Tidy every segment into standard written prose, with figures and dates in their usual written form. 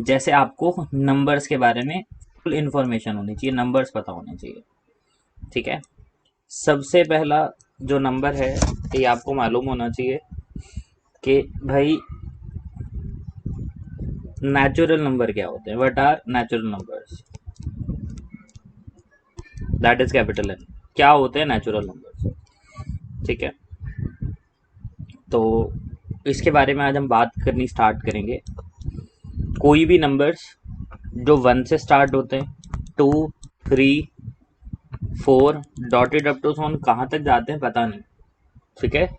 जैसे आपको नंबर्स के बारे में फुल इंफॉर्मेशन होनी चाहिए, नंबर्स पता होने चाहिए। ठीक है, सबसे पहला जो नंबर है ये आपको मालूम होना चाहिए कि भाई नेचुरल नंबर क्या होते हैं। What are natural numbers, that is capital N. क्या होते हैं नेचुरल नंबर्स? ठीक है, तो इसके बारे में आज हम बात करनी स्टार्ट करेंगे। कोई भी नंबर्स जो 1 से स्टार्ट होते हैं, 2, 3, 4 डॉटेड अप टू ऑन कहाँ तक जाते हैं पता नहीं। ठीक है,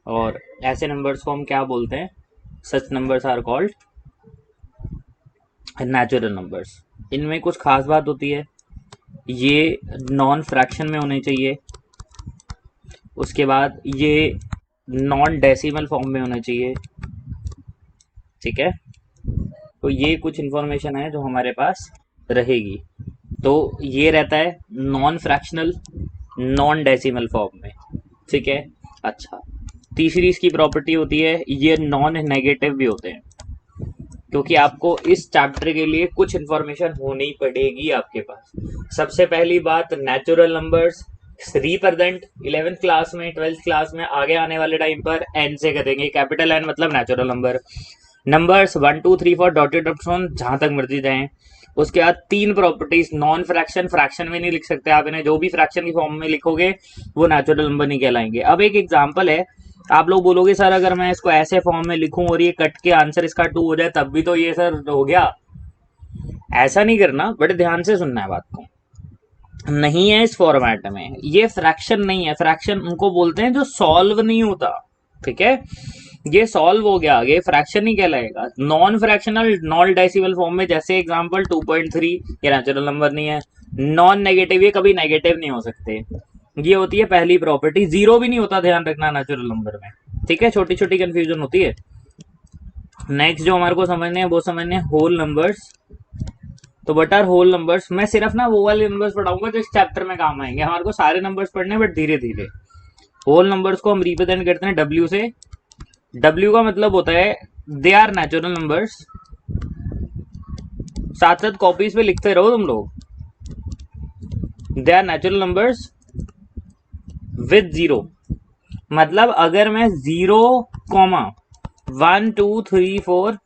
और ऐसे नंबर्स को हम क्या बोलते हैं? Such numbers are called natural numbers. इनमें कुछ खास बात होती है, ये नॉन फ्रैक्शन में होने चाहिए। उसके बाद ये नॉन डेसिमल फॉर्म में होने चाहिए। ठीक है, तो ये कुछ इंफॉर्मेशन है जो हमारे पास रहेगी। तो ये रहता है non fractional, non decimal form में। ठीक है, अच्छा, तीसरी इसकी प्रॉपर्टी होती है ये नॉन नेगेटिव भी होते हैं, क्योंकि आपको इस चैप्टर के लिए कुछ इंफॉर्मेशन होनी पड़ेगी आपके पास। सबसे पहली बात, natural numbers represent 11th class में, 12th क्लास में, आगे आने वाले टाइम पर एन से करेंगे। कैपिटल एन मतलब natural number. Numbers 1 2 3 4 dotted option जहां तक मर्जी जाए। उसके बाद तीन प्रॉपर्टीज, नॉन फ्रैक्शन, फ्रैक्शन में नहीं लिख सकते आप इन्हें, जो भी फ्रैक्शन की फॉर्म में लिखोगे वो नेचुरल नंबर नहीं कहलाएंगे। अब एक एग्जांपल है, आप लोग बोलोगे सर अगर मैं इसको ऐसे फॉर्म में लिखूं और ये कट के आंसर इसका 2 हो जाए तब भी तो ये सर हो गया। ऐसा नहीं करना, बड़े ध्यान से सुनना है बात को। नहीं है इस फॉर्मेट में, ये फ्रैक्शन नहीं है। फ्रैक्शन उनको बोलते हैं जो सॉल्व नहीं होता। ठीक है, ये सॉल्व हो गया, ये फ्रैक्शन नहीं कहलाएगा। Non fractional non decimal form में, जैसे एग्जांपल 2.3, ये नेचुरल नंबर नहीं है। नॉन नेगेटिव, ये कभी नेगेटिव नहीं हो सकते। ये होती है पहली प्रॉपर्टी। जीरो भी नहीं होता, ध्यान रखना नेचुरल नंबर में। ठीक है, छोटी छोटी कंफ्यूजन होती है। नेक्स्ट जो हमारे को समझने हैं वो समझने हैं होल नंबर्स। तो बट आर होल नंबर्स, मैं सिर्फ ना वो वाले नंबर्स पढ़ाऊंगा जो इस चैप्टर में काम आएंगे। हमारे को सारे नंबर्स पढ़ने बट धीरे धीरे। होल नंबर्स को हम रिप्रेजेंट करते हैं डब्ल्यू से। डब्ल्यू का मतलब होता है दे आर नेचुरल नंबर्स। साथ साथ कॉपीज पे लिखते रहो तुम लोग। They are natural numbers with zero, मतलब अगर मैं 0, 1 2 3 4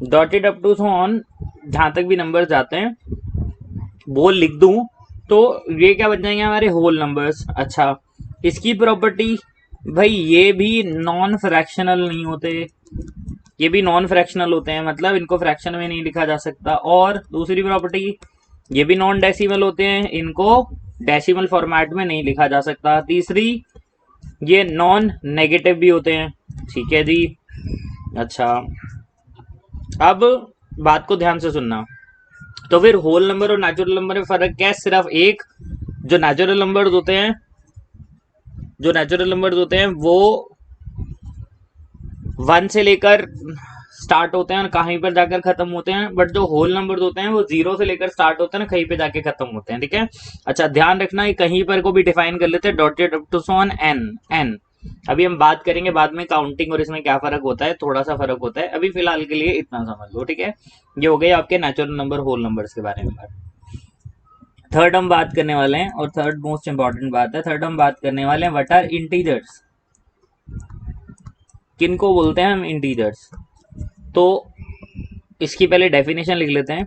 डॉटेड अप टू ऑन जहां तक भी नंबर जाते हैं वो लिख दूं तो ये क्या बन जाएंगे? हमारे होल नंबर्स। अच्छा, इसकी प्रॉपर्टी, भाई ये भी नॉन फ्रैक्शनल नहीं होते, ये भी नॉन फ्रैक्शनल होते हैं, मतलब इनको फ्रैक्शन में नहीं लिखा जा सकता। और दूसरी प्रॉपर्टी, ये भी नॉन डेसिमल होते हैं, इनको डेसिमल फॉर्मेट में नहीं लिखा जा सकता। तीसरी, ये नॉन नेगेटिव भी होते हैं। ठीक है जी, अच्छा, अब बात को ध्यान से सुनना। तो फिर होल नंबर और नेचुरल नंबर में फर्क क्या है? सिर्फ एक, जो नेचुरल नंबर्स होते हैं, जो नेचुरल नंबर्स होते हैं वो 1 से लेकर स्टार्ट होते हैं और कहीं पर जाकर खत्म होते हैं। बट जो होल नंबर्स होते हैं वो 0 से लेकर स्टार्ट होते हैं ना, कहीं पे जाके खत्म होते हैं। ठीक है, अच्छा, ध्यान रखना ये कहीं पर को भी डिफाइन कर लेते हैं dotted up to on N. N अभी हम बात करेंगे बाद में काउंटिंग और इसमें क्या फर्क होता है, थोड़ा सा फर्क होता है। अभी फिलहाल के लिए इतना समझ लो। ठीक है, ये हो गए आपके नेचुरल नंबर, होल नंबर्स के बारे में। थर्ड हम बात करने वाले हैं, और थर्ड मोस्ट इंपॉर्टेंट बात है, थर्ड हम बात करने वाले हैं व्हाट आर इंटीजर्स। किनको बोलते हैं हम इंटीजर्स? तो इसकी पहले डेफिनेशन लिख लेते हैं।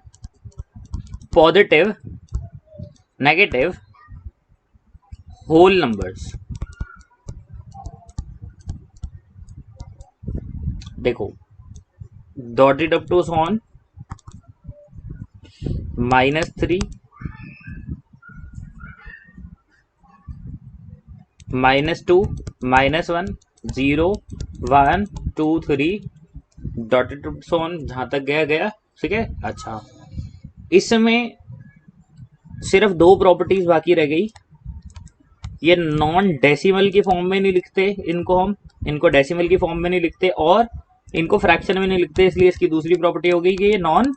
Positive, negative, whole numbers. देखो, dotted up to on -3, -2, -1, 0, 1 2 3 dotted on जहां तक गया गया। ठीक है, अच्छा, इसमें सिर्फ दो प्रॉपर्टीज बाकी रह गई। ये नॉन डेसिमल की फॉर्म में नहीं लिखते इनको, हम इनको डेसिमल की फॉर्म में नहीं लिखते और इनको फ्रैक्शन में नहीं लिखते, इसलिए इसकी दूसरी प्रॉपर्टी हो गई कि ये नॉन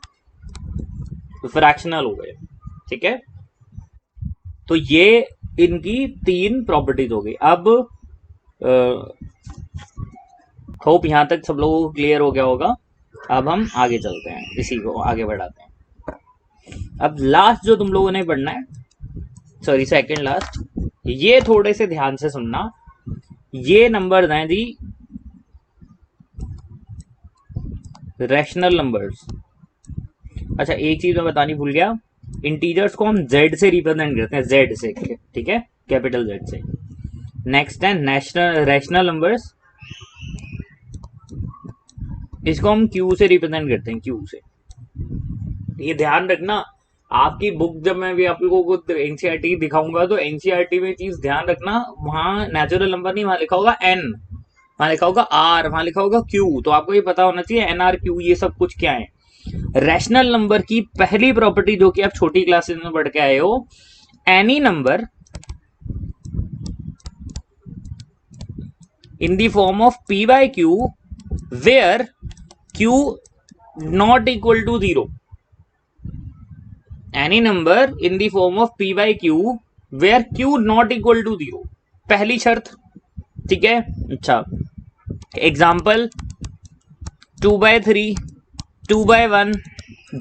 फ्रैक्शनल हो गए। ठीक है, तो ये इनकी तीन प्रॉपर्टीज हो गई। अब होप यहां तक सब लोगों को क्लियर हो गया होगा। अब हम आगे चलते हैं, इसी को आगे बढ़ाते हैं। अब लास्ट जो तुम लोगों ने पढ़ना है, सॉरी सेकंड लास्ट, ये थोड़े से ध्यान से सुनना। ये नंबर हैं जी रैशनल नंबर्स। अच्छा एक चीज मैं बतानी भूल गया, इंटीजर्स को हम जेड से रिप्रेजेंट करते हैं, जेड से, ठीक है, कैपिटल जेड से। नेक्स्ट है नेशनल रैशनल नंबर्स, इसको हम क्यू से रिप्रेजेंट करते हैं, क्यू से। ये ध्यान रखना, आपकी बुक जब मैं भी आपको कुछ एनसीईआरटी दिखाऊंगा तो एनसीईआरटी में चीज ध्यान रखना, वहां नेचुरल नंबर नहीं, वहां लिखा होगा एन, वहां लिखा होगा आर, वहां लिखा होगा क्यू, तो आपको ये पता होना चाहिए एन आर क्यू ये सब कुछ क्या है। रैशनल नंबर की पहली प्रॉपर्टी जो कि आप छोटी क्लासेस में पढ़ के आए हो, any number in the form of p by q where q not equal to 0, any number in the form of p by q where q not equal to 0, पहली शर्त, ठीक है। अच्छा एग्जाम्पल 2/3, 2/1,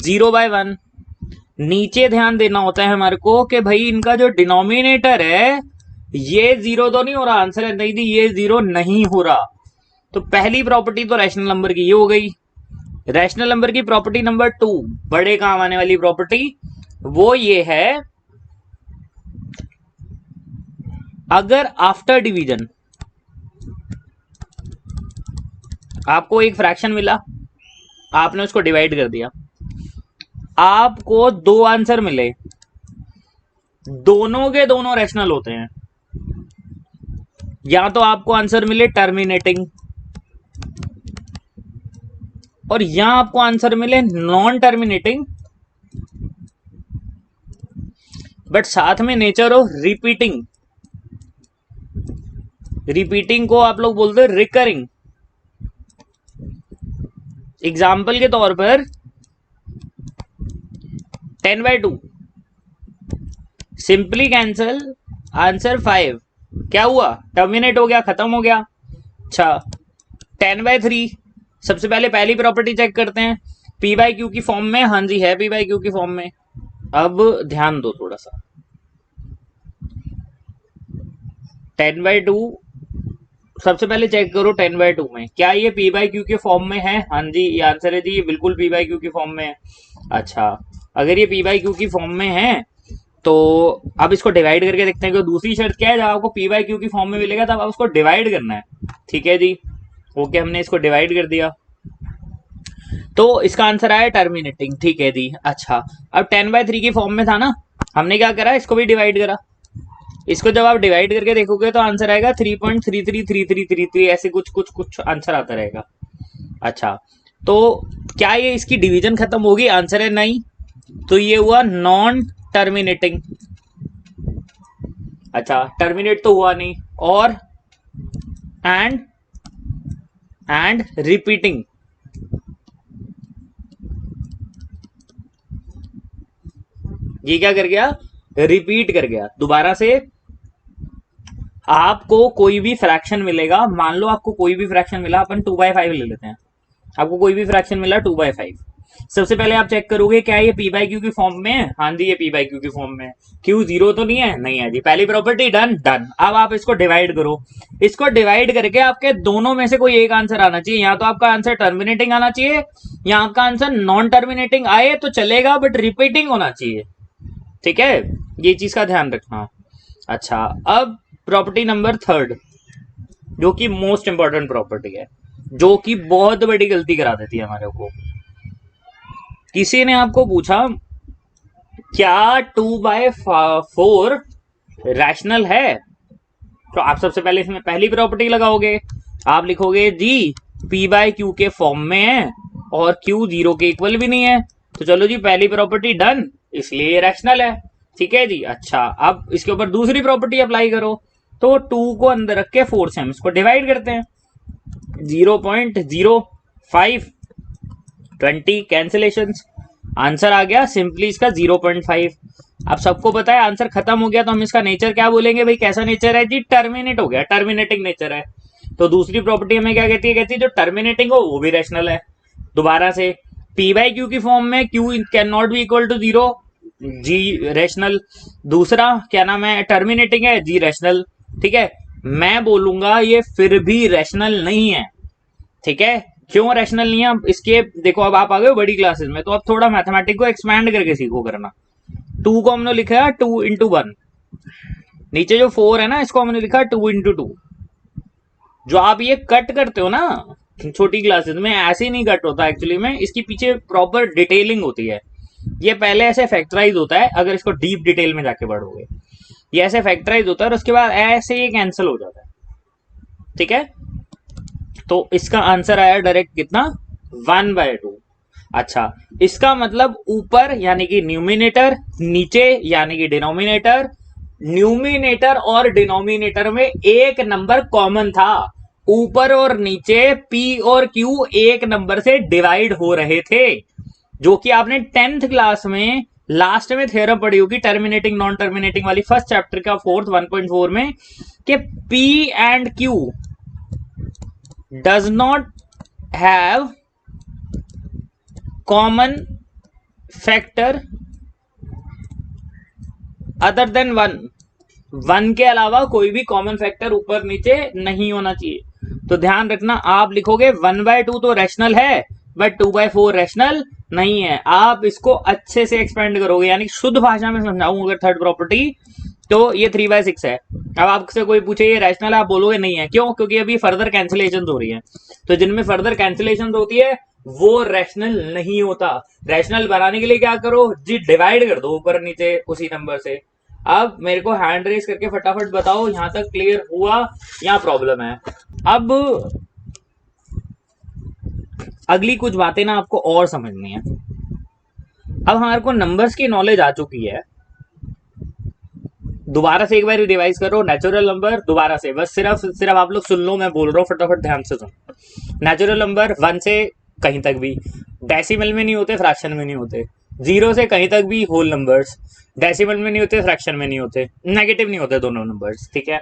0/1। नीचे ध्यान देना होता है हमारे को कि भाई इनका जो डिनोमिनेटर है ये जीरो तो नहीं हो रहा, आंसर है नहीं थी, ये जीरो नहीं हो रहा। तो पहली प्रॉपर्टी तो रैशनल नंबर की ये हो गई। रैशनल नंबर की प्रॉपर्टी नंबर 2, बड़े काम आने वाली प्रॉपर्टी, वो ये है अगर आफ्टर डिवीजन आपको एक फ्रैक्शन मिला, आपने उसको डिवाइड कर दिया, आपको दो आंसर मिले, दोनों के दोनों रैशनल होते हैं, या तो आपको आंसर मिले टर्मिनेटिंग और यहां आपको आंसर मिले नॉन टर्मिनेटिंग, बट साथ में नेचर हो रिपीटिंग, रिपीटिंग को आप लोग बोलते हैं रिकरिंग। एग्जाम्पल के तौर पर 10/2 सिंपली कैंसल, आंसर 5, क्या हुआ, टर्मिनेट हो गया, खत्म हो गया। अच्छा 10/3, सबसे पहले पहली प्रॉपर्टी चेक करते हैं, पी बाई क्यू की फॉर्म में, हाँ जी है पी बाई क्यू की फॉर्म में। अब ध्यान दो थोड़ा सा, 10/2 सबसे पहले चेक करो 10/2 में क्या ये पी बाई क्यू के फॉर्म में है, हाँ जी ये आंसर है जी, ये बिल्कुल पी बाई क्यू की फॉर्म में है। अच्छा अगर ये पी बाई क्यू की फॉर्म में है तो अब इसको डिवाइड करके देखते हैं कि दूसरी शर्त क्या है, जब आपको पी बाई क्यू की फॉर्म में मिलेगा तब आप उसको डिवाइड करना है, ठीक है जी। ओके हमने इसको डिवाइड कर दिया, तो इसका आंसर आया टर्मिनेटिंग, ठीक है जी। अच्छा अब 10/3 की फॉर्म में था ना, हमने क्या करा, इसको भी डिवाइड करा, इसको जब आप डिवाइड करके देखोगे तो आंसर आएगा 3.333333, ऐसे कुछ कुछ कुछ आंसर आता रहेगा। अच्छा तो क्या ये इसकी डिवीजन खत्म होगी, आंसर है नहीं, तो ये हुआ नॉन टर्मिनेटिंग। अच्छा टर्मिनेट तो हुआ नहीं, और एंड रिपीटिंग, ये क्या कर गया, रिपीट कर गया। दोबारा से आपको कोई भी फ्रैक्शन मिलेगा, मान लो आपको कोई भी फ्रैक्शन मिला, अपन 2/5 ले लेते हैं, आपको कोई भी फ्रैक्शन मिला 2/5, सबसे पहले आप चेक करोगे क्या ये पी बाई क्यू की फॉर्म में है, हाँ जी ये पी बाई क्यू की फॉर्म में है, क्यू जीरो तो नहीं है, नहीं है जी, पहली प्रॉपर्टी डन डन। अब आप इसको डिवाइड करो, इसको डिवाइड करके आपके दोनों में से कोई एक आंसर आना चाहिए, या तो आपका आंसर टर्मिनेटिंग आना चाहिए, या आपका आंसर नॉन टर्मिनेटिंग आए तो चलेगा बट रिपीटिंग होना चाहिए, ठीक है, ये चीज का ध्यान रखना। अच्छा अब प्रॉपर्टी नंबर 3 जो कि मोस्ट इंपॉर्टेंट प्रॉपर्टी है, जो कि बहुत बड़ी गलती करा देती है हमारे को। किसी ने आपको पूछा क्या 2/4 रैशनल है, तो आप सबसे पहले इसमें पहली प्रॉपर्टी लगाओगे, आप लिखोगे जी पी बाई क्यू के फॉर्म में है और क्यू जीरो के इक्वल भी नहीं है, तो चलो जी पहली प्रॉपर्टी डन, इसलिए रैशनल है, ठीक है जी। अच्छा अब इसके ऊपर दूसरी प्रॉपर्टी अप्लाई करो, तो 2 को अंदर रख के 4 से हम इसको डिवाइड करते हैं, 0.05, 20 कैंसिलेशंस, आंसर आ गया सिंपली इसका 0.5। अब सबको पता है आंसर खत्म हो गया, तो हम इसका नेचर क्या बोलेंगे भाई, कैसा नेचर है जी, टर्मिनेट हो गया, टर्मिनेटिंग नेचर है। तो दूसरी प्रॉपर्टी हमें क्या कहती है, कहती है जो टर्मिनेटिंग हो वो भी रैशनल है, दोबारा से पी बाई क्यू की फॉर्म में Q can not be equal to zero, जी रैशनल। दूसरा क्या नाम है, टर्मिनेटिंग है, जी रैशनल। ठीक है, मैं बोलूंगा ये फिर भी रैशनल नहीं है। ठीक है, क्यों रैशनल नहीं है? अब इसके देखो, अब आप आ गए हो बड़ी क्लासेस में, तो अब थोड़ा मैथमेटिक को एक्सपैंड करके सीखो करना। टू को हमने लिखा है 2 into 1, नीचे जो 4 है ना, इसको हमने लिखा 2 into 2। जो आप ये कट करते हो ना छोटी क्लासेस में, ऐसे ही नहीं कट होता एक्चुअली में, इसके पीछे प्रॉपर डिटेलिंग होती है। ये पहले ऐसे फैक्टराइज होता है, अगर इसको डीप डिटेल में जाके पढ़ोगे, ये ऐसे फैक्टराइज होता है और उसके बाद ऐसे ही कैंसिल हो जाता है। ठीक है, तो इसका आंसर आया डायरेक्ट कितना, 1/2। अच्छा, इसका मतलब ऊपर यानी कि न्यूमिनेटर, नीचे यानी कि डिनोमिनेटर। न्यूमिनेटर और डिनोमिनेटर में एक नंबर कॉमन था, ऊपर और नीचे P और Q एक नंबर से डिवाइड हो रहे थे, जो कि आपने 10th क्लास में लास्ट में थ्योरम पढ़ी होगी टर्मिनेटिंग नॉन टर्मिनेटिंग वाली, फर्स्ट चैप्टर का 4th 1.4 में, कि P and Q does not have common factor other than 1। 1 के अलावा कोई भी कॉमन फैक्टर ऊपर नीचे नहीं होना चाहिए। तो ध्यान रखना, आप लिखोगे 1/2 तो रैशनल है, बट 2/4 रैशनल नहीं है। आप इसको अच्छे से एक्सपेंड करोगे, यानी शुद्ध भाषा में समझाऊं अगर थर्ड प्रॉपर्टी, तो ये 3/6 है। अब आपसे कोई पूछे ये रैशनल है, आप बोलोगे नहीं है। क्यों? क्योंकि अभी फर्दर कैंसिलेशन हो रही है, तो जिनमें फर्दर कैंसिलेशन होती है वो रैशनल नहीं होता। रैशनल बनाने के लिए क्या करो जी, डिवाइड कर दो ऊपर नीचे उसी नंबर से। अब मेरे को हैंड रेस करके फटाफट बताओ, यहां तक क्लियर हुआ या प्रॉब्लम है? अब अगली कुछ बातें ना आपको और समझनी है। अब हमारे को नंबर्स की नॉलेज आ चुकी है, दोबारा से एक बार रिवाइज करो। नेचुरल नंबर दोबारा से, बस सिर्फ आप लोग सुन लो, मैं बोल रहा हूँ, फटाफट ध्यान से सुन। नेचुरल नंबर 1 से कहीं तक भी, डेसिमल में नहीं होते, फ्रैक्शन में नहीं होते। 0 से कहीं तक भी होल नंबर्स, डेसिमल में नहीं होते, फ्रैक्शन में नहीं होते, नेगेटिव नहीं होते दोनों नंबर्स। ठीक है,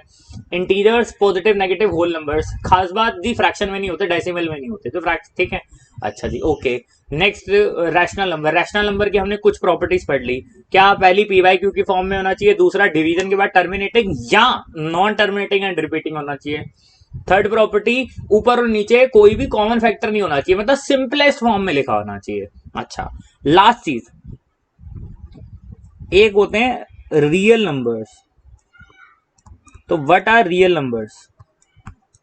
integers positive negative whole numbers, खास बात जी फ्रैक्शन में नहीं होते, डेसिमल में नहीं होते, तो फ्रैक्शन। ठीक है, अच्छा जी, okay. Next rational number. Rational number की हमने कुछ प्रॉपर्टीज पढ़ ली। क्या? पहली पी बाई क्यू की फॉर्म में होना चाहिए, दूसरा डिवीजन के बाद टर्मिनेटिंग या नॉन टर्मिनेटिंग एंड रिपीटिंग होना चाहिए। थर्ड प्रॉपर्टी, ऊपर और नीचे कोई भी कॉमन फैक्टर नहीं होना चाहिए, मतलब सिंपलेस्ट फॉर्म में लिखा होना चाहिए। अच्छा, लास्ट चीज, एक होते हैं रियल नंबर्स। तो व्हाट आर रियल नंबर्स?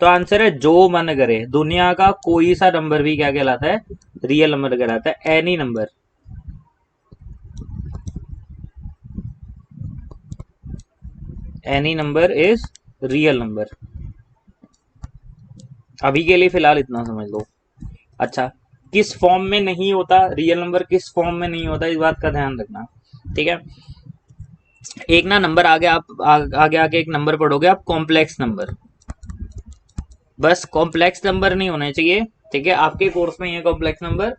तो आंसर है जो मन करे, दुनिया का कोई सा नंबर भी क्या कहलाता है? रियल नंबर कहलाता है। Any number, any number is real number. अभी के लिए फिलहाल इतना समझ लो। अच्छा, किस फॉर्म में नहीं होता रियल नंबर, किस फॉर्म में नहीं होता, इस बात का ध्यान रखना। ठीक है, एक ना नंबर आगे आप आगे आगे एक नंबर पढ़ोगे आप, कॉम्प्लेक्स नंबर। बस कॉम्प्लेक्स नंबर नहीं होने चाहिए। ठीक है, आपके कोर्स में ये कॉम्प्लेक्स नंबर।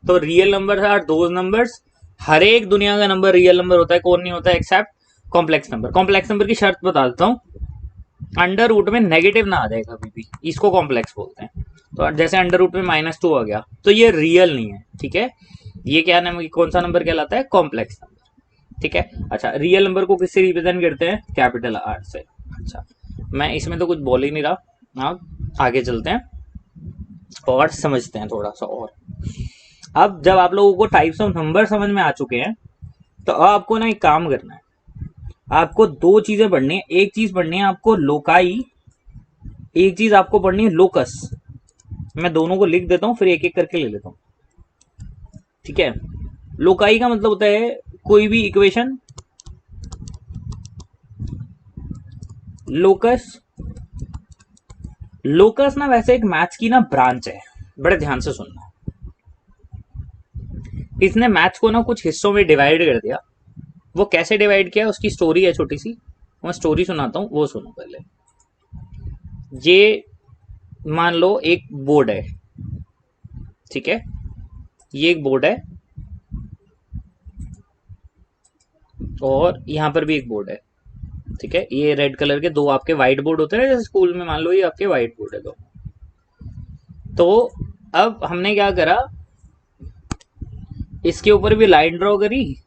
तो real number are those numbers, हर एक दुनिया का नंबर रियल नंबर होता है, कौन नहीं होता except complex number. Complex number की शर्त बता देता हूँ, अंडर रूट में नेगेटिव ना आ जाए कभी भी, इसको कॉम्प्लेक्स बोलते हैं। तो जैसे अंडर रूट में -2 आ गया तो ये रियल नहीं है। ठीक है, ये क्या नाम, कौन सा नंबर कहलाता है? Complex number. ठीक है, अच्छा, रियल नंबर को किससे रिप्रेजेंट करते हैं? कैपिटल आर से। अच्छा, मैं इसमें तो कुछ बोल ही नहीं रहा, आप आगे चलते हैं और समझते हैं थोड़ा सा और। अब जब आप लोगों को टाइप्स ऑफ नंबर समझ में आ चुके हैं, तो अब आपको ना एक काम करना है, आपको दो चीजें पढ़नी है। एक चीज पढ़नी है आपको लोकाई, एक चीज आपको पढ़नी है लोकस। मैं दोनों को लिख देता हूं, फिर एक एक करके ले लेता हूं। ठीक है, लोकाई का मतलब होता है कोई भी इक्वेशन, लोकस। लोकस ना वैसे एक मैथ्स की ना ब्रांच है, बड़े ध्यान से सुनना। इसने मैथ्स को ना कुछ हिस्सों में डिवाइड कर दिया। वो कैसे डिवाइड किया, उसकी स्टोरी है छोटी सी, मैं स्टोरी सुनाता हूं, वो सुनो पहले। ये मान लो एक बोर्ड है, ठीक है, ये एक बोर्ड है और यहां पर भी एक बोर्ड है। ठीक है, ये रेड कलर के दो आपके व्हाइट बोर्ड होते हैं, जैसे स्कूल में मान लो ये आपके व्हाइट बोर्ड है दो। तो अब हमने क्या करा, इसके ऊपर भी लाइन ड्रॉ करी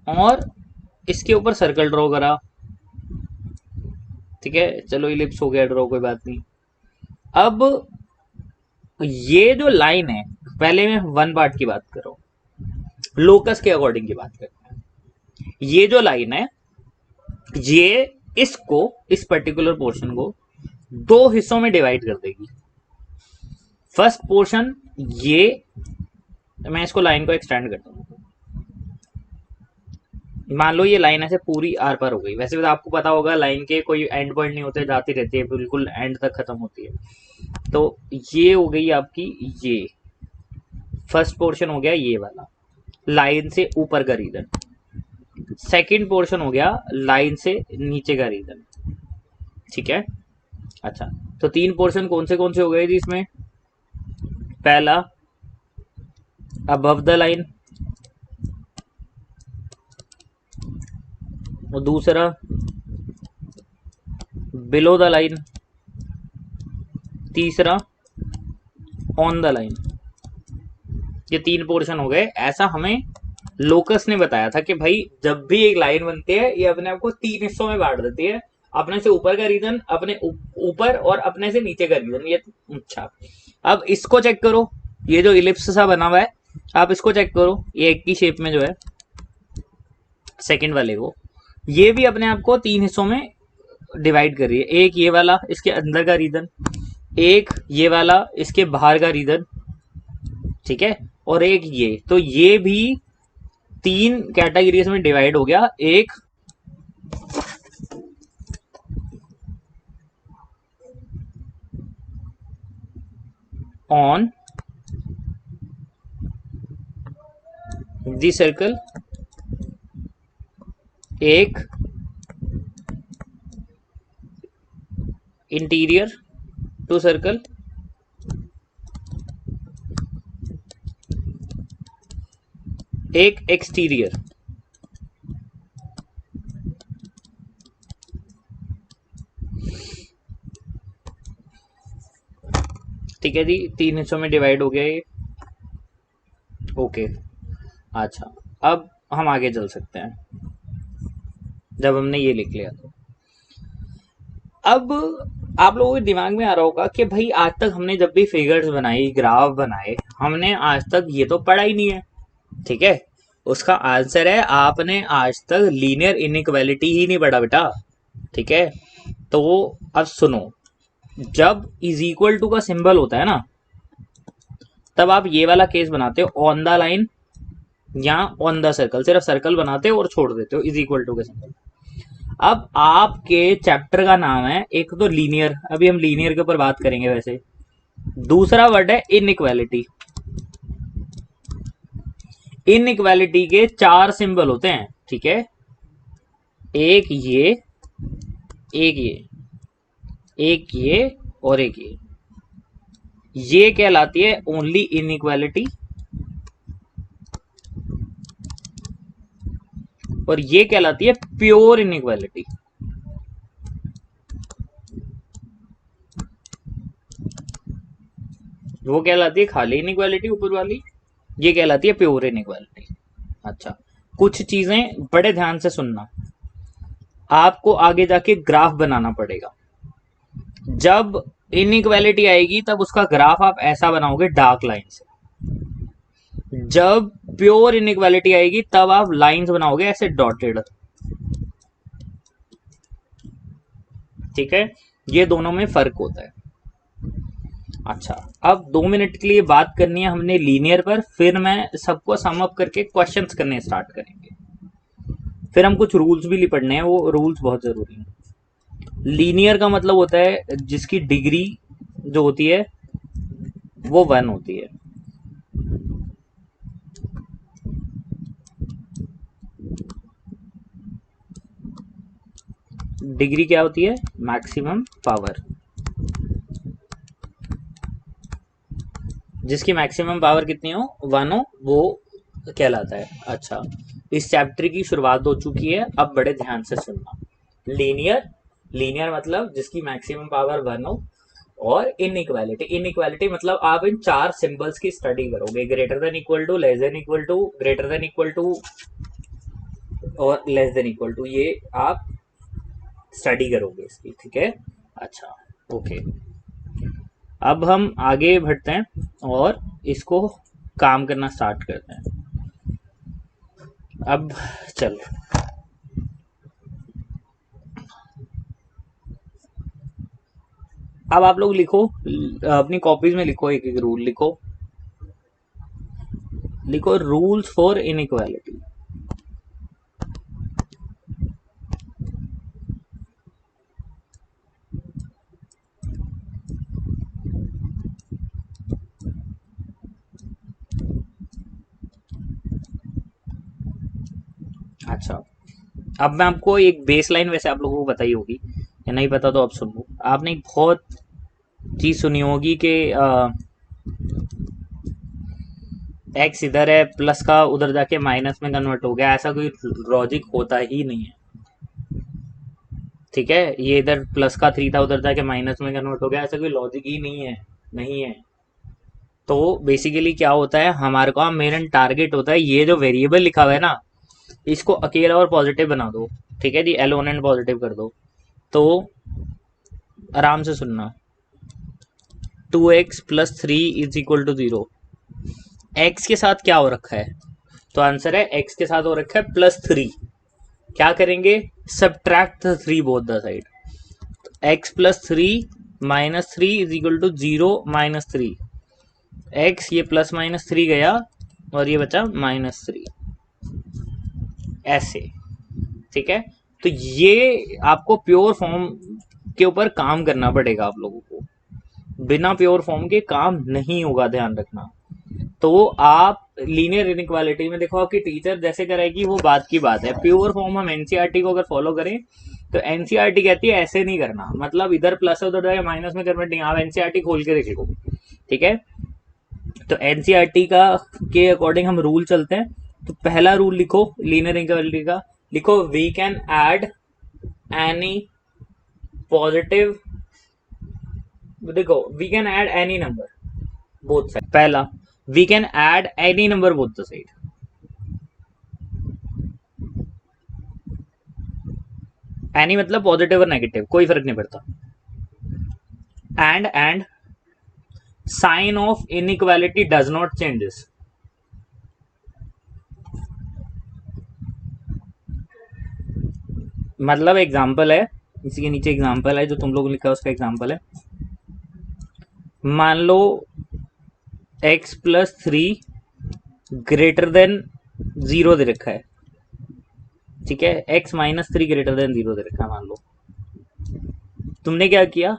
और इसके ऊपर सर्कल ड्रॉ करा। ठीक है, चलो इलिप्स हो गया ड्रॉ, कोई बात नहीं। अब ये जो लाइन है, पहले मैं वन पार्ट की बात कर रहा हूं, लोकस के अकॉर्डिंग की बात करते हैं। ये जो लाइन है, ये इसको, इस पर्टिकुलर पोर्शन को दो हिस्सों में डिवाइड कर देगी। फर्स्ट पोर्शन ये, मैं इसको लाइन को एक्सटेंड करता हूं। मान लो ये लाइन ऐसे पूरी आर पार हो गई। वैसे तो आपको पता होगा लाइन के कोई एंड पॉइंट नहीं होते, जाती रहती है, बिल्कुल एंड तक खत्म होती है। तो ये हो गई आपकी, ये फर्स्ट पोर्शन हो गया ये वाला, लाइन से ऊपर का रीजन। सेकंड पोर्शन हो गया लाइन से नीचे का रीजन। ठीक है, अच्छा, तो तीन पोर्शन कौन से हो गए जी इसमें? पहला अबव द लाइन, और दूसरा बिलो द लाइन, तीसरा ऑन द लाइन। ये तीन पोर्शन हो गए। ऐसा हमें लोकस ने बताया था कि भाई जब भी एक लाइन बनती है ये अपने आप को तीन हिस्सों में बांट देती है, अपने से ऊपर का रीजन, अपने ऊपर और अपने से नीचे का रीजन। ये अच्छा, अब इसको चेक करो, ये जो इलिप्स सा बना हुआ है, आप इसको चेक करो, ये एक की शेप में जो है सेकंड वाले को, ये भी अपने आप को तीन हिस्सों में डिवाइड कर रही है। एक ये वाला इसके अंदर का रीजन, एक ये वाला इसके बाहर का रीजन, ठीक है, और एक ये। तो ये भी तीन कैटेगरीज में डिवाइड हो गया। एक ऑन द सर्कल, एक इंटीरियर टू सर्कल, एक एक्सटीरियर। ठीक है जी, तीन हिस्सों में डिवाइड हो गया ये। ओके, अच्छा, अब हम आगे चल सकते हैं। जब हमने ये लिख लिया तो अब आप लोगों के दिमाग में आ रहा होगा कि भाई आज तक हमने जब भी फिगर्स बनाई, ग्राफ बनाए, हमने आज तक ये तो पढ़ा ही नहीं है। ठीक है, उसका आंसर है आपने आज तक लीनियर इनइक्वालिटी ही नहीं पढ़ा बेटा। ठीक है, तो अब सुनो, जब इज इक्वल टू का सिंबल होता है ना, तब आप ये वाला केस बनाते हो ऑन द लाइन या ऑन द सर्कल, सिर्फ सर्कल बनाते हो और छोड़ देते हो इज इक्वल टू का सिंबल। अब आपके चैप्टर का नाम है एक तो लीनियर, अभी हम लीनियर के ऊपर बात करेंगे वैसे। दूसरा वर्ड है इनइक्वालिटी। इनइक्वालिटी के चार सिंबल होते हैं। ठीक है, एक ये, एक ये, एक ये और एक ये कहलाती है ओनली इनइक्वालिटी, और ये कहलाती है प्योर इनइक्वालिटी। वो कहलाती है खाली इनइक्वालिटी ऊपर वाली, ये कहलाती है प्योर इनइक्वालिटी। अच्छा, कुछ चीजें बड़े ध्यान से सुनना, आपको आगे जाके ग्राफ बनाना पड़ेगा। जब इनइक्वालिटी आएगी तब उसका ग्राफ आप ऐसा बनाओगे डार्क लाइन से। जब प्योर इनइक्वालिटी आएगी तब आप लाइंस बनाओगे ऐसे डॉटेड। ठीक है, ये दोनों में फर्क होता है। अच्छा, अब 2 मिनट के लिए बात करनी है हमने लीनियर पर, फिर मैं सबको सम अप करके क्वेश्चंस करने स्टार्ट करेंगे। फिर हम कुछ रूल्स भी पढ़ने हैं, वो रूल्स बहुत जरूरी हैं। लीनियर का मतलब होता है जिसकी डिग्री जो होती है वो 1 होती है। डिग्री क्या होती है? Maximum power. जिसकी मैक्सिमम पावर कितनी हो, 1 हो, वो कहलाता है। अच्छा, इस चैप्टर की शुरुआत हो चुकी है, अब बड़े ध्यान से सुनना। लीनियर, लीनियर मतलब जिसकी मैक्सिमम पावर 1 हो, और इनइक्वालिटी। इनइक्वालिटी मतलब आप इन चार सिंबल्स की स्टडी करोगे, greater than equal to, less than equal to, greater than equal to और लेस देन इक्वल टू, ये आप स्टडी करोगे इसकी, ठीक है। अच्छा, ओके, अब हम आगे बढ़ते हैं और इसको काम करना स्टार्ट करते हैं। अब चल, अब आप लोग लिखो, अपनी कॉपीज में लिखो, एक एक रूल लिखो। लिखो रूल्स फॉर इनइक्वालिटी। अच्छा, अब मैं आपको एक बेस लाइन, वैसे आप लोगों को बताई होगी या नहीं पता तो अब सुन लो। आपने एक बहुत चीज सुनी होगी कि एक्स इधर है, प्लस का उधर जाके माइनस में कन्वर्ट हो गया, ऐसा कोई लॉजिक होता ही नहीं है, ठीक है। ये इधर प्लस का 3 था, उधर जाके माइनस में कन्वर्ट हो गया, ऐसा कोई लॉजिक ही नहीं है, नहीं है। तो बेसिकली क्या होता है, हमारे को मेन टारगेट होता है ये जो वेरिएबल लिखा हुआ है ना, इसको अकेला और पॉजिटिव बना दो, ठीक है जी, एलोन एंड पॉजिटिव कर दो। तो आराम से सुनना, 2x plus 3 is equal to 0। X के साथ क्या हो रखा है, तो आंसर है एक्स के साथ हो रखा है +3। क्या करेंगे, subtract 3 both the side. X plus 3 minus 3 is equal to 0 -3। X ये +-3 गया और ये बचा -3, ऐसे, ठीक है। तो ये आपको प्योर फॉर्म के ऊपर काम करना पड़ेगा आप लोगों को, बिना प्योर फॉर्म के काम नहीं होगा, ध्यान रखना। तो आप लीनियर इनइक्वालिटी में देखो, आपकी टीचर जैसे कराएगी वो बात की बात है। प्योर फॉर्म हम एनसीईआरटी को अगर फॉलो करें तो एनसीईआरटी कहती है ऐसे नहीं करना, मतलब इधर प्लस है उधर माइनस में कन्वर्ट नहीं। आप एनसीईआरटी खोल के देखो, ठीक है। तो एनसीईआरटी का के अकॉर्डिंग हम रूल चलते हैं। तो पहला रूल लिखो लीनियर इनइक्वालिटी का, लिखो we can add any positive, देखो we can add any number both side. पहला, we can add any number both the side. Any मतलब पॉजिटिव और नेगेटिव, कोई फर्क नहीं पड़ता। And sign of inequality does not changes. मतलब एग्जाम्पल है, इसी के नीचे एग्जाम्पल है जो तुम लोग लिखा है उसका एग्जाम्पल है। मान लो x प्लस 3 ग्रेटर देन 0 दे रखा है, ठीक है। x -3 ग्रेटर देन 0 दे रखा है, मान लो। तुमने क्या किया,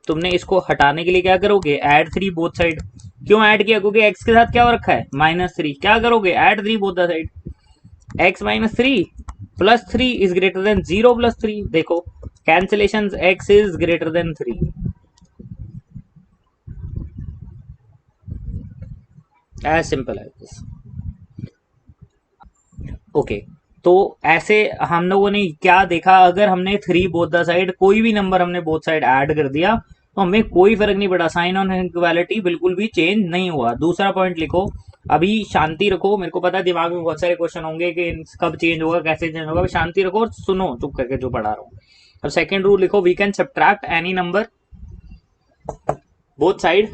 तुमने इसको हटाने के लिए क्या करोगे, ऐड 3 बोथ साइड। क्यों ऐड किया, क्योंकि x के साथ क्या हो रखा है, -3। क्या करोगे, add 3 both the side. x -3 plus 3 is greater than 0 plus 3। देखो cancellation, x is greater than 3, as simple as this. Okay, तो ऐसे हम लोगों ने क्या देखा, अगर हमने 3 बोथ द साइड, कोई भी नंबर हमने बोथ साइड ऐड कर दिया तो हमें कोई फर्क नहीं पड़ा, साइन ऑन इनइक्वालिटी बिल्कुल भी चेंज नहीं हुआ। दूसरा पॉइंट लिखो, अभी शांति रखो, मेरे को पता है दिमाग में बहुत सारे क्वेश्चन होंगे कि कब चेंज होगा, कैसे चेंज होगा, शांति रखो और सुनो चुप करके जो पढ़ा रहा हूँ। अब सेकेंड रूल लिखो, we can subtract any number both side,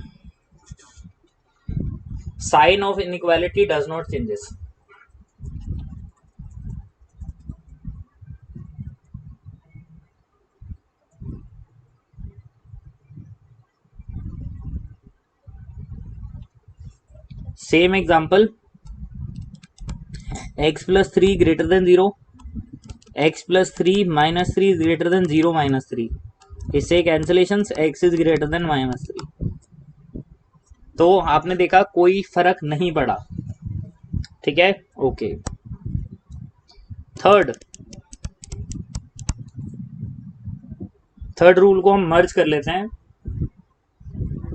sign of inequality does not changes. Same example, x plus 3 greater than 0, x plus 3 minus 3 is greater than 0 -3। इससे cancellation, x is greater than -3। तो आपने देखा कोई फर्क नहीं पड़ा, ठीक है, ओके। थर्ड रूल को हम मर्ज कर लेते हैं।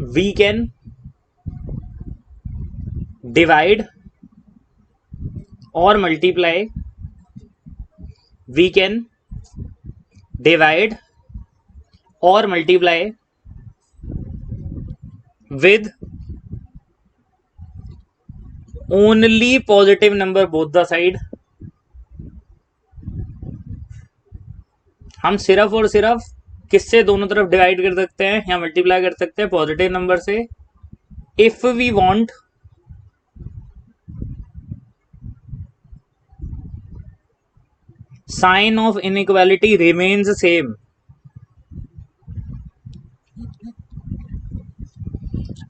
वी कैन डिवाइड और मल्टीप्लाई, वी कैन डिवाइड और multiply with only positive number both the side। हम सिर्फ और सिर्फ किससे दोनों तरफ डिवाइड कर सकते हैं या मल्टीप्लाई कर सकते हैं? पॉजिटिव नंबर से। If we want sign of inequality remains same.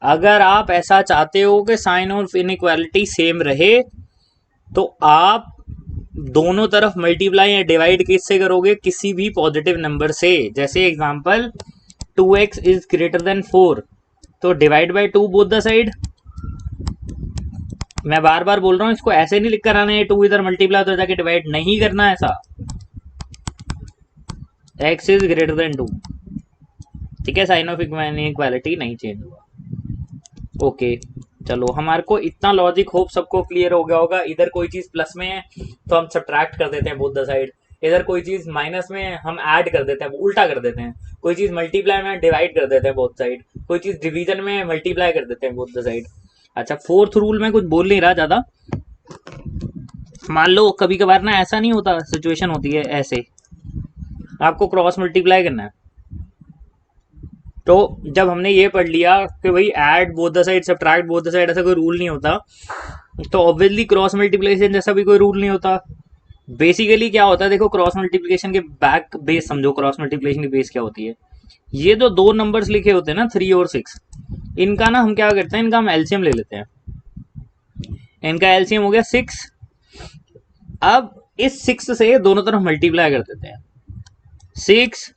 अगर आप ऐसा चाहते हो कि साइन ऑफ इनइक्वालिटी सेम रहे तो आप दोनों तरफ मल्टीप्लाई या डिवाइड किससे करोगे? किसी भी पॉजिटिव नंबर से। जैसे example 2x is greater then 4, तो divide by 2 both the side. मैं बार बार बोल रहा हूं, इसको ऐसे नहीं लिख कर आना है 2 इधर मल्टीप्लाई तो जाके डिवाइड नहीं करना है ऐसा। x इज ग्रेटर देन 2, ठीक है, साइन ऑफ इनइक्वालिटी नहीं चेंज हुआ। ओके चलो, हमारे को इतना लॉजिक होप सबको क्लियर हो गया होगा। इधर कोई चीज प्लस में है तो हम सब्ट्रैक्ट कर देते हैं बोथ द साइड, इधर कोई चीज माइनस में है हम ऐड कर देते हैं, उल्टा कर देते हैं। कोई चीज मल्टीप्लाई में डिवाइड कर देते हैं बोथ साइड, कोई चीज डिवीजन में मल्टीप्लाई कर देते हैं बोथ द साइड। अच्छा, फोर्थ रूल में कुछ बोल नहीं रहा ज्यादा। मान लो कभी कभार ना ऐसा नहीं होता, सिचुएशन होती है ऐसे, आपको क्रॉस मल्टीप्लाई करना है, तो जब हमने ये पढ़ लिया कि भाई add both the side subtract both the side, ऐसा कोई रूल नहीं होता, तो ऑब्वियसली क्रॉस मल्टीप्लिकेशन जैसा भी कोई रूल नहीं होता। बेसिकली क्या होता है, देखो क्रॉस मल्टीप्लिकेशन के बैक बेस समझो, क्रॉस मल्टीप्लिकेशन की बेस क्या होती है। ये जो दो नंबर्स लिखे होते हैं ना 3 और 6, इनका ना हम क्या करते हैं, इनका हम एलसीएम ले लेते हैं। इनका एलसीएम हो गया 6। अब इस 6 से दोनों तरफ मल्टीप्लाई कर देते हैं। 6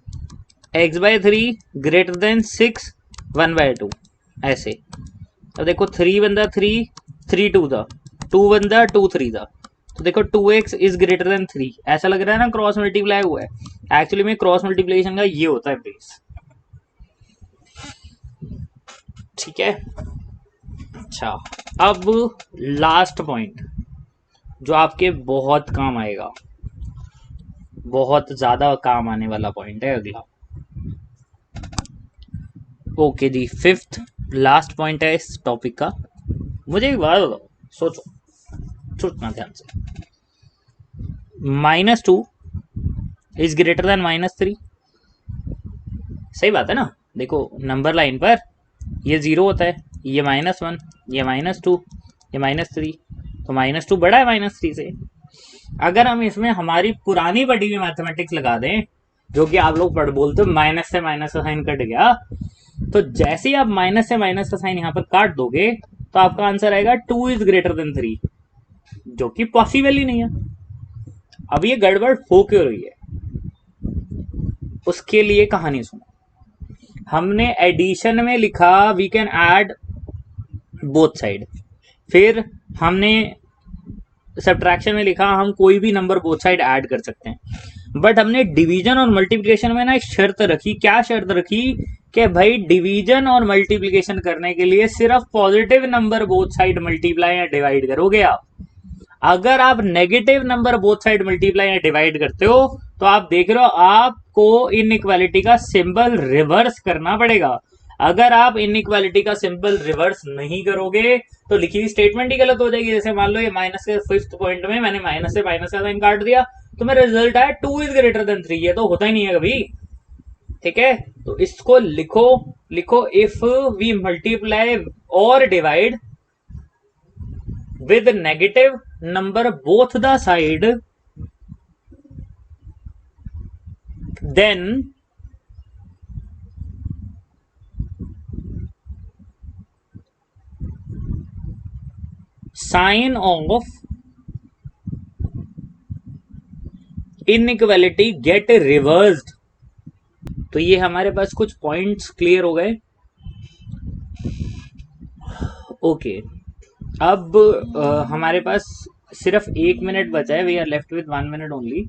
x by 3 greater than 6 1 by 2, ऐसे। अब देखो 3 बंदा 3 3 2 था, 2 बंदा 2 3 था, तो देखो 2x इज ग्रेटर देन 3। ऐसा लग रहा है ना क्रॉस मल्टीप्लाई हुआ है, एक्चुअली में क्रॉस मल्टीप्लिकेशन का ये होता है बेस, ठीक है। अच्छा, अब लास्ट पॉइंट जो आपके बहुत काम आएगा, बहुत ज्यादा काम आने वाला पॉइंट है अगला। ओके जी, फिफ्थ लास्ट पॉइंट है इस टॉपिक का। मुझे एक बात बताओ, सोचना ध्यान से। -2 इज ग्रेटर देन -3, सही बात है ना। देखो नंबर लाइन पर ये 0 होता है, ये -1, ये -2, ये -3, तो -2 बड़ा है -3 से। अगर हम इसमें हमारी पुरानी पढ़ी हुई मैथमेटिक्स लगा दें, जो कि आप लोग पढ़ बोलते हो माइनस से माइनस का साइन कट गया, तो जैसे ही आप माइनस से माइनस का साइन यहां पर काट दोगे तो आपका आंसर आएगा 2 इज ग्रेटर देन 3, जो कि पॉसिबल ही नहीं है। अब ये गड़बड़ हो क्यों रही है, उसके लिए कहानी सुनो। हमने एडिशन में लिखा we can add both side, फिर हमने सब्ट्रैक्शन में लिखा हम कोई भी नंबर बोथ साइड ऐड कर सकते हैं। बट हमने डिवीजन और मल्टीप्लिकेशन में ना एक शर्त रखी। क्या शर्त रखी कि भाई डिवीजन और मल्टीप्लिकेशन करने के लिए सिर्फ positive number both side multiply या डिवाइड करोगे आप। अगर आप negative number both side multiply या डिवाइड करते हो तो आप देख रहे हो आपको इनइक्वालिटी का सिंबल रिवर्स करना पड़ेगा। अगर आप इनइक्वालिटी का सिंबल रिवर्स नहीं करोगे तो लिखी हुई स्टेटमेंट ही गलत हो जाएगी। जैसे मान लो ये माइनस के 5th पॉइंट में मैंने माइनस से माइनस का साइन काट दिया, तो मेरा रिजल्ट आया 2 इज ग्रेटर देन 3, ये तो होता ही नहीं है कभी, ठीक है। तो इसको लिखो इफ वी मल्टीप्लाई और divide with negative number both the side, then sign of inequality get reversed। तो ये हमारे पास कुछ पॉइंट्स क्लियर हो गए। ओके, अब हमारे पास सिर्फ 1 मिनट बचा है, we are left with 1 minute only.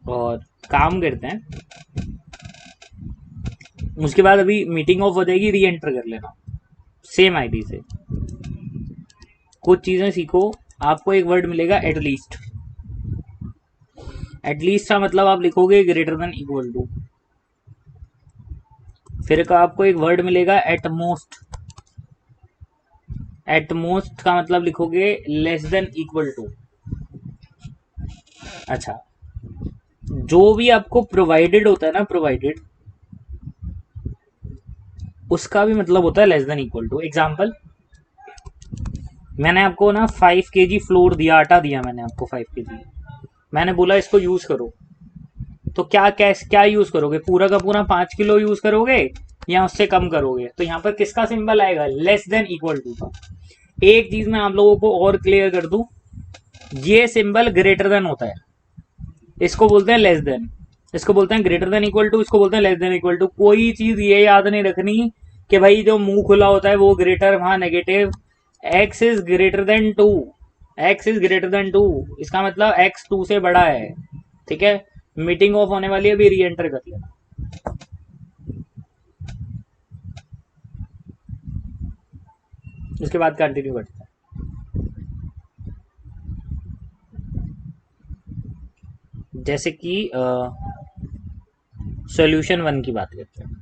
और काम करते हैं, उसके बाद अभी मीटिंग ऑफ हो जाएगी, री एंटर कर लेना सेम आईडी से। कुछ चीजें सीखो, आपको एक वर्ड मिलेगा एटलीस्ट। एटलीस्ट का मतलब आप लिखोगे ग्रेटर देन इक्वल टू। फिर का आपको एक वर्ड मिलेगा एट मोस्ट। एट मोस्ट का मतलब लिखोगे लेस देन इक्वल टू। अच्छा, जो भी आपको प्रोवाइडेड होता है ना, प्रोवाइडेड, उसका भी मतलब होता है less than equal to. Example, मैंने आपको ना 5 kg फ्लोर दिया, आटा दिया मैंने आपको 5 kg, मैंने बोला इसको यूज करो, तो क्या कैश क्या यूज करोगे? पूरा का पूरा 5 किलो यूज करोगे या उससे कम करोगे? तो यहाँ पर किसका सिंबल आएगा? लेस देन इक्वल टू का। एक चीज मैं आप लोगों को और क्लियर कर दूं, ये सिंबल ग्रेटर देन होता है, इसको बोलते हैं लेस देन, इसको बोलते हैं ग्रेटर देन इक्वल टू, इसको बोलते हैं लेस देन इक्वल टू। कोई चीज ये याद नहीं रखनी कि भाई जो मुंह खुला होता है वो ग्रेटर, वहां negative. X is greater than two, x is greater than two, इसका मतलब एक्स 2 से बड़ा है। ठीक है, मीटिंग ऑफ होने वाली है, अभी री एंटर कर लेना। उसके बाद कंटिन्यू करते हैं। जैसे कि सॉल्यूशन 1 की बात करते हैं।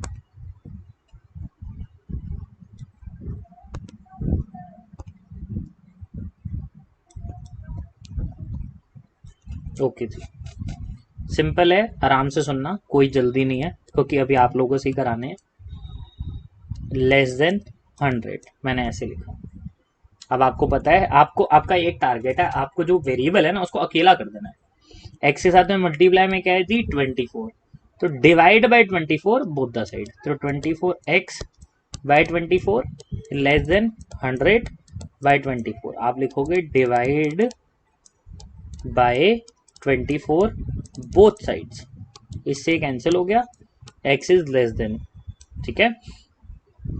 ओके जी, सिंपल है, आराम से सुनना, कोई जल्दी नहीं है क्योंकि अभी आप लोगों से ही कराने हैं। लेस देन 100 मैंने ऐसे लिखा। अब आपको पता है, आपको आपका एक टारगेट है, आपको जो वेरिएबल है ना उसको अकेला कर देना है। एक्स के साथ में मल्टीप्लाई में क्या है जी? 24। तो divide by 24 both the side, तो 24x by 24 less than 100 by 24। आप लिखोगे डिवाइड बाय 24 बोथ साइड्स, इससे कैंसिल हो गया, x इज लेस देन। ठीक है,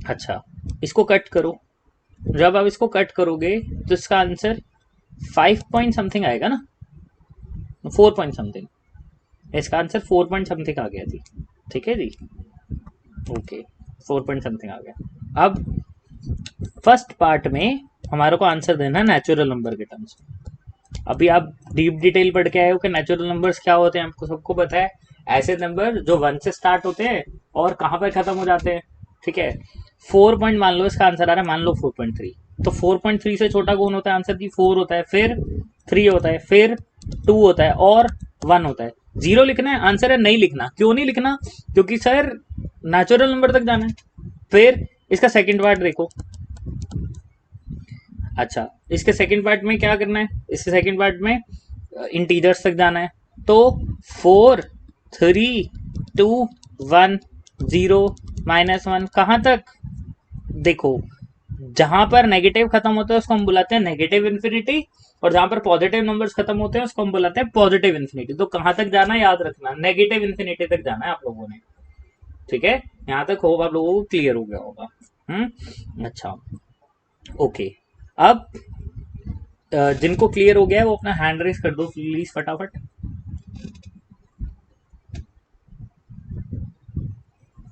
अच्छा, इसको कट करो। जब आप इसको कट करोगे तो इसका आंसर 5 पॉइंट समथिंग आएगा ना, 4 पॉइंट समथिंग। इसका आंसर 4 पॉइंट समथिंग आ गया जी। ठीक है जी, ओके, 4 पॉइंट समथिंग आ गया। अब फर्स्ट पार्ट में हमारे को आंसर देना है नेचुरल नंबर के टर्म्स में। अभी आप डीप डिटेल पढ़ के आए हो कि नेचुरल नंबर्स क्या होते हैं, आपको सबको पता है। ऐसे नंबर जो 1 से स्टार्ट होते हैं और कहाँ पर खत्म हो जाते हैं। ठीक है, 4 पॉइंट मान लो इसका आंसर आ रहा है, मान लो 4.3, तो 4.3 से छोटा कौन होता है? आंसर की 4 होता है, फिर 3 होता है, फिर 2 होता है और 1 होता है। 0 लिखना है, आंसर है नहीं लिखना। क्यों नहीं लिखना? क्योंकि सर नेचुरल नंबर तक जाना है। फिर इसका सेकंड पार्ट देखो। अच्छा, इसके सेकंड पार्ट में क्या करना है? इसके सेकंड पार्ट में इंटीजर्स तक जाना है, तो 4 3 2 1 0 -1 कहाँ तक? देखो, जहां पर नेगेटिव खत्म होता है उसको हम बुलाते हैं नेगेटिव इन्फिनिटी, और जहां पर पॉजिटिव नंबर्स खत्म होते हैं उसको हम बुलाते हैं पॉजिटिव इन्फिनिटी। तो कहां तक जाना है याद रखना, नेगेटिव इन्फिनिटी तक जाना है आप लोगों ने। ठीक है, यहां तक होप आप लोगों को क्लियर हो गया होगा। अच्छा, ओके। अब जिनको क्लियर हो गया है वो अपना हैंड रेस कर दो प्लीज फटाफट।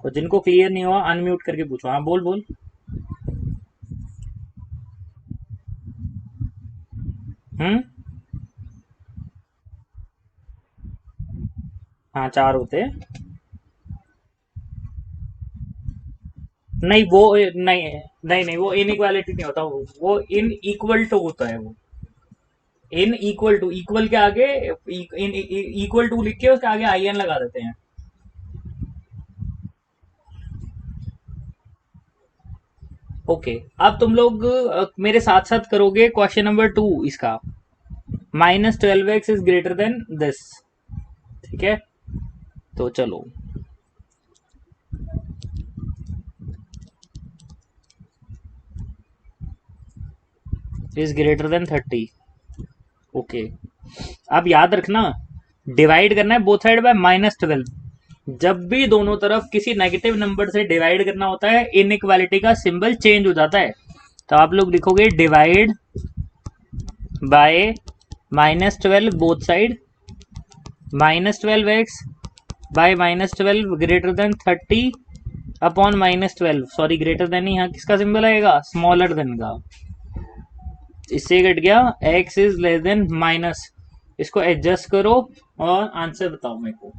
और जिनको क्लियर नहीं हुआ अनम्यूट करके पूछो। हाँ, बोल बोल। हम्म, हाँ 4 होते हैं। नहीं वो नहीं, नहीं वो इनइक्वालिटी नहीं होता, वो इन इक्वल टू होता है। वो इन इक्वल टू, इक्वल के आगे इन इक्वल टू लिख के उसके आगे आई एन लगा देते हैं। ओके, अब तुम लोग मेरे साथ साथ करोगे क्वेश्चन नंबर 2 इसका। -12x is greater then this. ठीक है, तो चलो, इज ग्रेटर देन 30। ओके, अब याद रखना, डिवाइड करना है बोथ साइड बाय -12। जब भी दोनों तरफ किसी नेगेटिव नंबर से डिवाइड करना होता है इनइक्वालिटी का सिंबल चेंज हो जाता है। तो आप लोग लिखोगे divide by -12 both side, -12x by -12 greater than 30 upon -12। Sorry, greater than, यहाँ किसका सिंबल आएगा? स्मॉलर देन का। इससे कट गया, x is less than minus. इसको एडजस्ट करो और आंसर बताओ मेरे को।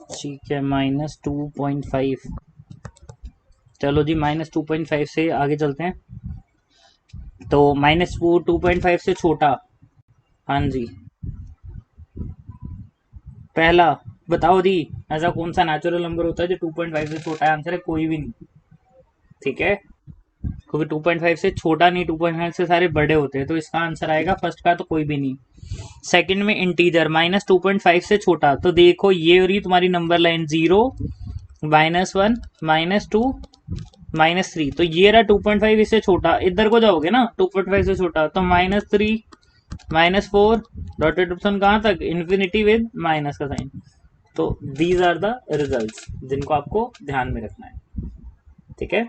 ठीक है, -2.5। चलो जी, -2.5 से आगे चलते हैं। तो -2.5 से छोटा, हाँ जी, पहला बताओ जी, ऐसा कौन सा नेचुरल नंबर होता है जो 2.5 से छोटा है? आंसर है कोई भी नहीं। ठीक है, क्योंकि 2.5 से छोटा नहीं, 2.5 से सारे बड़े होते हैं, तो इसका आंसर आएगा फर्स्ट का तो कोई भी नहीं। सेकंड में इंटीजर -2.5 से छोटा, तो देखो ये हो रही तुम्हारी नंबर लाइन 0, -1, -2, -3, तो ये रहा 2.5 इससे छोटा। इधर को जाओगे ना 2.5 से छोटा, तो -3, -4, डॉटेड ऑप्शन कहाँ तक? इन्फिनिटी विद माइनस का साइन। तो दीज आर द रिजल्ट्स जिनको आपको ध्यान में रखना है। ठीक है।